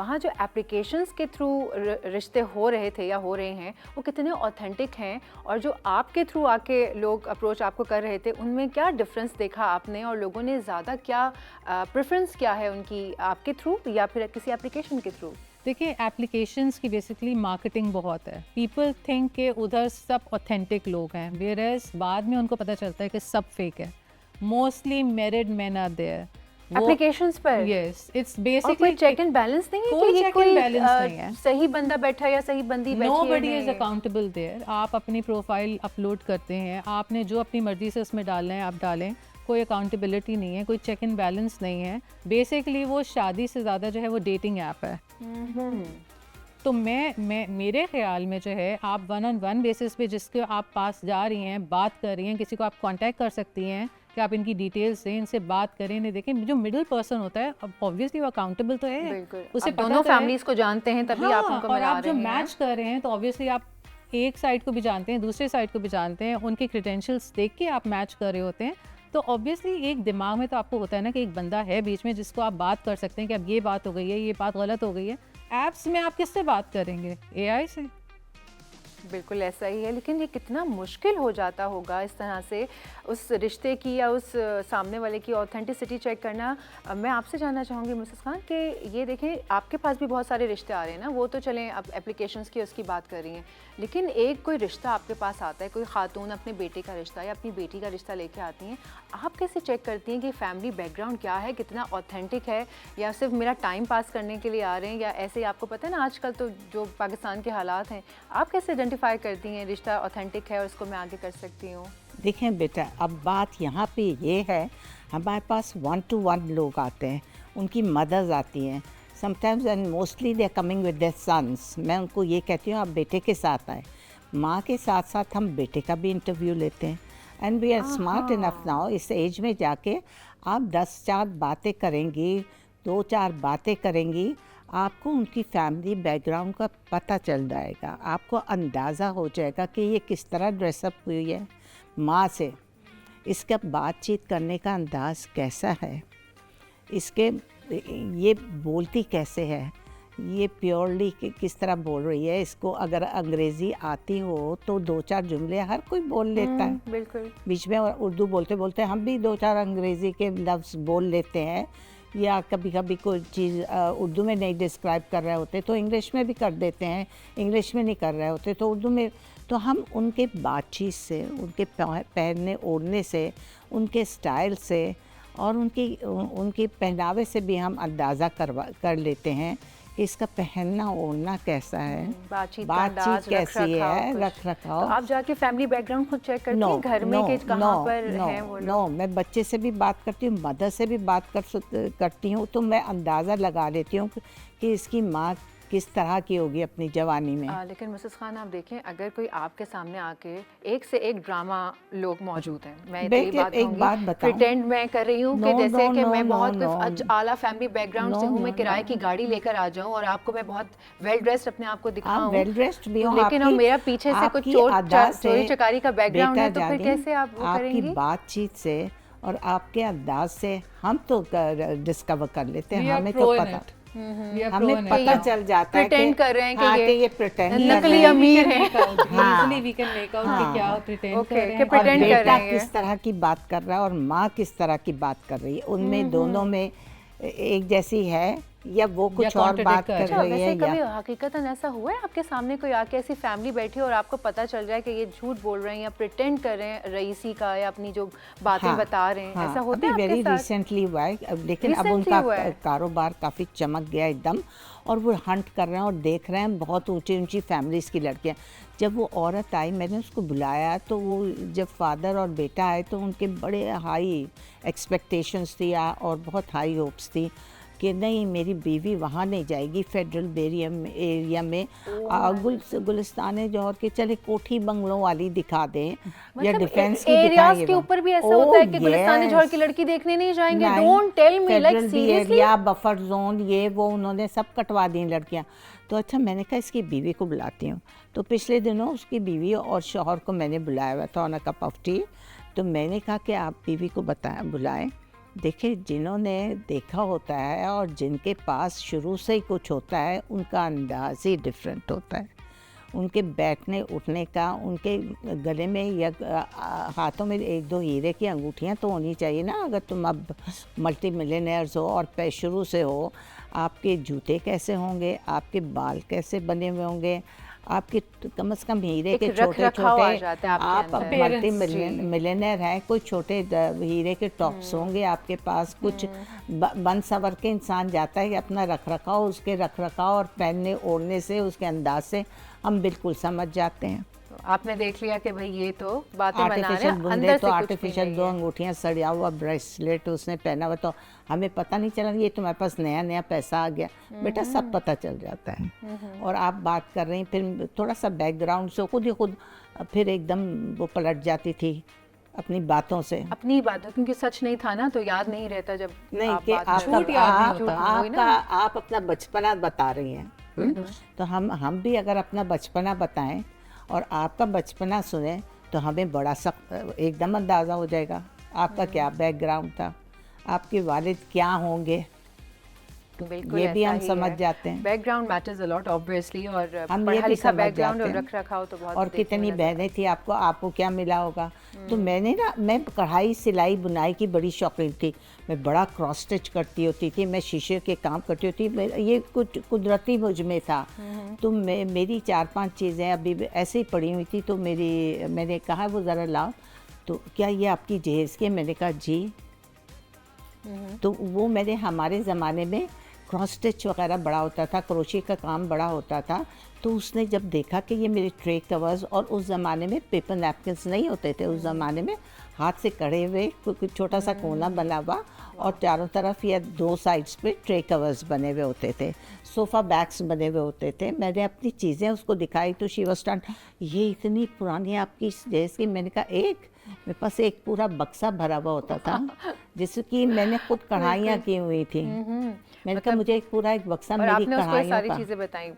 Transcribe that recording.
वहाँ जो एप्लीकेशंस के थ्रू रिश्ते हो रहे थे या हो रहे हैं वो कितने ऑथेंटिक हैं, और जो आपके थ्रू आके लोग अप्रोच आपको कर रहे थे उनमें क्या डिफरेंस देखा आपने, और लोगों ने ज़्यादा क्या प्रेफरेंस क्या है उनकी आपके थ्रू या फिर किसी एप्लीकेशन के थ्रू? देखिए, एप्लीकेशंस की बेसिकली मार्केटिंग बहुत है। पीपल थिंक के उधर सब ऑथेंटिक लोग हैं, वेयरएज़ बाद में उनको पता चलता है कि सब फेक है। Mostly married men are there applications पर। यस, इट्स और बेसिकली कोई चेक एंड बैलेंस नहीं है कोई कि ये check कोई and balance नहीं है। सही बंदा बैठा है या सही बंदी बैठी है? नोबडी इज नहीं। Accountable there. आप अपनी प्रोफाइल अपलोड करते हैं, आपने जो अपनी मर्जी से उसमें डालना है आप डालें, कोई अकाउंटेबिलिटी नहीं है, कोई चेक एंड बैलेंस नहीं है। बेसिकली वो शादी से ज़्यादा जो है वो डेटिंग ऐप है। तो मैं मेरे ख्याल में जो है आप 1-on-1 बेसिस पे जिसके आप पास जा रही हैं, बात कर रही हैं, किसी को आप कांटेक्ट कर सकती हैं कि आप इनकी डिटेल्स दें, इनसे बात करें, इन्हें देखें। जो मिडिल पर्सन होता है अब ऑब्वियसली वो अकाउंटेबल तो है, बिल्कुल, उसे आप पता दोनों तो है। फैमिलीज को जानते हैं तभी आप हाँ, उनको और मिला आप जो रहे हैं। मैच कर रहे हैं तो ऑब्वियसली आप एक साइड को भी जानते हैं, दूसरे साइड को भी जानते हैं, उनके क्रेडेंशियल्स देख के आप मैच कर रहे होते हैं। तो ऑब्वियसली एक दिमाग में तो आपको होता है ना कि एक बंदा है बीच में जिसको आप बात कर सकते हैं कि अब ये बात हो गई है, ये बात गलत हो गई है। ऐप्स में आप किससे बात करेंगे? एआई से। बिल्कुल ऐसा ही है, लेकिन ये कितना मुश्किल हो जाता होगा इस तरह से उस रिश्ते की या उस सामने वाले की ऑथेंटिसिटी चेक करना। मैं आपसे जानना चाहूँगी मिसेस खान कि ये देखें आपके पास भी बहुत सारे रिश्ते आ रहे हैं ना, वो तो चलें अब एप्लीकेशंस की उसकी बात कर रही हैं, लेकिन एक कोई रिश्ता आपके पास आता है, कोई खातून अपने बेटे का रिश्ता या अपनी बेटी का रिश्ता लेके आती हैं, आप कैसे चेक करती हैं कि फैमिली बैकग्राउंड क्या है, कितना ऑथेंटिक है, या सिर्फ मेरा टाइम पास करने के लिए आ रहे हैं, या ऐसे ही आपको पता है ना आजकल तो जो पाकिस्तान के हालात हैं, आप कैसे आइडेंटिफाई करती हैं रिश्ता ऑथेंटिक है और उसको मैं आगे कर सकती हूँ? देखें बेटा, अब बात यहाँ पे ये है, हमारे पास 1-to-1 लोग आते हैं, उनकी मदर्स आती हैं sometimes and mostly they are coming with their sons. मैं उनको ये कहती हूँ आप बेटे के साथ आए। माँ के साथ साथ हम बेटे का भी इंटरव्यू लेते हैं। And we are smart enough now, इस एज में जाके आप 10-4 बातें करेंगी, 2-4 बातें करेंगी, आपको उनकी फैमिली बैकग्राउंड का पता चल जाएगा, आपको अंदाज़ा हो जाएगा कि ये किस तरह ड्रेसअप हुई है माँ से, इसका बातचीत करने का अंदाज़ कैसा है, इसके ये बोलती कैसे है, ये प्योरली किस तरह बोल रही है। इसको अगर अंग्रेज़ी आती हो तो 2-4 जुमले हर कोई बोल लेता है बिल्कुल। बीच में, और उर्दू बोलते बोलते हम भी 2-4 अंग्रेज़ी के लफ्ज़ बोल लेते हैं, या कभी कभी कोई चीज़ उर्दू में नहीं डिस्क्राइब कर रहे होते तो इंग्लिश में भी कर देते हैं, इंग्लिश में नहीं कर रहे होते तो उर्दू में। तो हम उनके बातचीत से, उनके पहनने ओढ़ने से, उनके स्टाइल से और उनके पहनावे से भी हम अंदाज़ा कर लेते हैं कि इसका पहनना ओढ़ना कैसा है, बातचीत कैसी है, रख रखाव। तो आप जाके फैमिली बैकग्राउंड खुद चेक करती हैं घर में कि कहाँ पर हैं वो लोग? नो, मैं बच्चे से भी बात करती हूँ, मदर से भी बात करती हूँ, तो मैं अंदाज़ा लगा लेती हूँ कि इसकी माँ किस तरह की होगी अपनी जवानी में। लेकिन मिसेस खान आप देखें, अगर कोई आपके सामने आके एक से एक ड्रामा लोग मौजूद हैं, मैं एक बात बताऊं, प्रिटेंड मैं कर रही हूँ कि जैसे कि मैं बहुत आला फैमिली बैकग्राउंड से हूँ, मैं किराए की गाड़ी लेकर आ जाऊँ और आपको मैं बहुत वेल ड्रेस्ड अपने आप को दिखाऊं, वेल ड्रेस्ड भी हो, लेकिन और मेरा पीछे से कुछ चोरी चकारी का बैकग्राउंड है, तो फिर कैसे आप वो करेंगी? आपकी बातचीत से और आपके अंदाज से हम तो डिस्कवर कर लेते हैं, हमें तो पता, हमें पता चल जाता है प्रिटेंड कर रहे हैं कि ये प्रिटेंड नकली अमीर हैं। वी कैन मेक आउट कि क्या प्रिटेंड कर रहे हैं, और बेटा किस तरह की बात कर रहा है और माँ किस तरह की बात कर रही है, उनमें दोनों में एक जैसी है या वो कुछ और बात कर रही है। कभी हकीकतन ऐसा हुआ है आपके सामने कोई आके ऐसी फैमिली बैठी और आपको पता चल रहा है कि ये झूठ बोल रहे हैं या प्रिटेंड कर रहे हैं रईसी का, या अपनी जो बातें बता रहे हैं, ऐसा होता है आपके साथ? वेरी रिसेंटली हुआ है, लेकिन अब उनका कारोबार काफ़ी चमक गया एकदम, और वो हंट कर रहे हैं और देख रहे हैं बहुत ऊंची ऊंची फैमिलीज़ की लड़कियां। जब वो औरत आई, मैंने उसको बुलाया, तो वो जब फादर और बेटा आए तो उनके बड़े हाई एक्सपेक्टेशंस थी और बहुत हाई होप्स थी कि नहीं मेरी बीवी वहाँ नहीं जाएगी, फेडरल एरिया में गुलिस्तान जौहर के चले कोठी बंगलों वाली दिखा दें, मतलब या डिफेंस की एरियाज के ऊपर भी ऐसा होता है कि गुलिस्तान जौहर की लड़की देखने नहीं जाएंगे। Don't tell me, like seriously, area buffer zone ये वो उन्होंने सब कटवा दी लड़कियां। तो अच्छा, मैंने कहा इसकी बीवी को बुलाती हूँ। तो पिछले दिनों उसकी बीवी और शौहर को मैंने बुलाया हुआ था on a cup of T. तो मैंने कहा कि आप बीवी को बुलाएं देखिए, जिन्होंने देखा होता है और जिनके पास शुरू से ही कुछ होता है, उनका अंदाज़ ही डिफरेंट होता है। उनके बैठने उठने का, उनके गले में या हाथों में 1-2 हीरे की अंगूठियाँ तो होनी चाहिए ना। अगर तुम अब मल्टी मिलियनेयर्स हो और शुरू से हो, आपके जूते कैसे होंगे, आपके बाल कैसे बने हुए होंगे, आपके कम से कम हीरे के एक रख-रखाव आ छोटे-छोटे, जाता है आपके आप अंदर। मल्टी जी। मिलियनेयर हैं, कोई छोटे हीरे के टॉप्स होंगे आपके पास, कुछ बन सवर के इंसान जाता है कि अपना रख रखाव, उसके रख रखाव और पहनने ओढ़ने से, उसके अंदाज से हम बिल्कुल समझ जाते हैं। तो आपने देख लिया कि भाई ये तो बातें बना रहे आर्टिफिशियल हैं, बुंदे अंदर तो से कुछ भी आर्टिफिशियल नहीं 2 है। अंगूठियाँ, सड़िया हुआ ब्रेसलेट उसने पहना हुआ, तो हमें पता नहीं चला ये तुम्हारे पास नया नया पैसा आ गया। बेटा सब पता चल जाता है। और आप बात कर रही, फिर थोड़ा सा बैकग्राउंड से खुद ही खुद फिर एकदम वो पलट जाती थी अपनी बातों से। अपनी ही बात है, क्योंकि सच नहीं था ना, तो याद नहीं रहता जब नहीं आप कि बात कर झूठ रहे याद नहीं हो। होता। झूठ, वही ना। आप अपना बचपना बता रही हैं। तो हम भी अगर अपना बचपना बताएं और आपका बचपना सुने, तो हमें बड़ा सख्त एकदम अंदाज़ा हो जाएगा आपका क्या बैकग्राउंड था, आपके वालिद क्या होंगे, बिल्कुल ये भी ऐसा हम ही समझ है। जाते हैं। Background matters a lot obviously, और हम पढ़ा ये भी लिखा समझ बैकग्राउंड जाते और हैं। रख रखाव तो बहुत और देखने कितनी में नजर बहनें थी, आपको क्या मिला होगा। तो मैं कढ़ाई सिलाई बुनाई की बड़ी शौकीन थी। मैं बड़ा क्रॉस स्टिच करती होती थी, मैं शीशे के काम करती होती थी। ये कुछ कुदरती मुझ में था। तो मेरी 4-5 चीज़ें अभी भी ऐसे ही पड़ी हुई थी। तो मैंने कहा वो ज़रा लाओ, तो क्या ये आपकी जहेज़ की? मैंने कहा जी। तो वो मैंने, हमारे ज़माने में क्रॉस स्टिच वगैरह बड़ा होता था, क्रोशे का काम बड़ा होता था। तो उसने जब देखा कि ये मेरे ट्रे कवर्स, और उस ज़माने में पेपर नैपकिन्स नहीं होते थे, उस ज़माने में हाथ से कढ़े हुए कुछ छोटा सा कोना बना हुआ, और चारों तरफ या 2 साइड्स पे ट्रे कवर्स बने हुए होते थे, सोफ़ा बैग्स बने हुए होते थे। मैंने अपनी चीज़ें उसको दिखाई तो शी वाज स्टन्ड, ये इतनी पुरानी आपकी जैसे। मैंने कहा एक, मेरे पास एक पूरा बक्सा भरा हुआ होता था जिसकी मैंने खुद कढ़ाइयाँ की हुई थी। मैंने कहा मुझे एक पूरा एक बक्सा और मेरी आपने उसको ये कढ़ाइयों सारी का। चीजें बताई।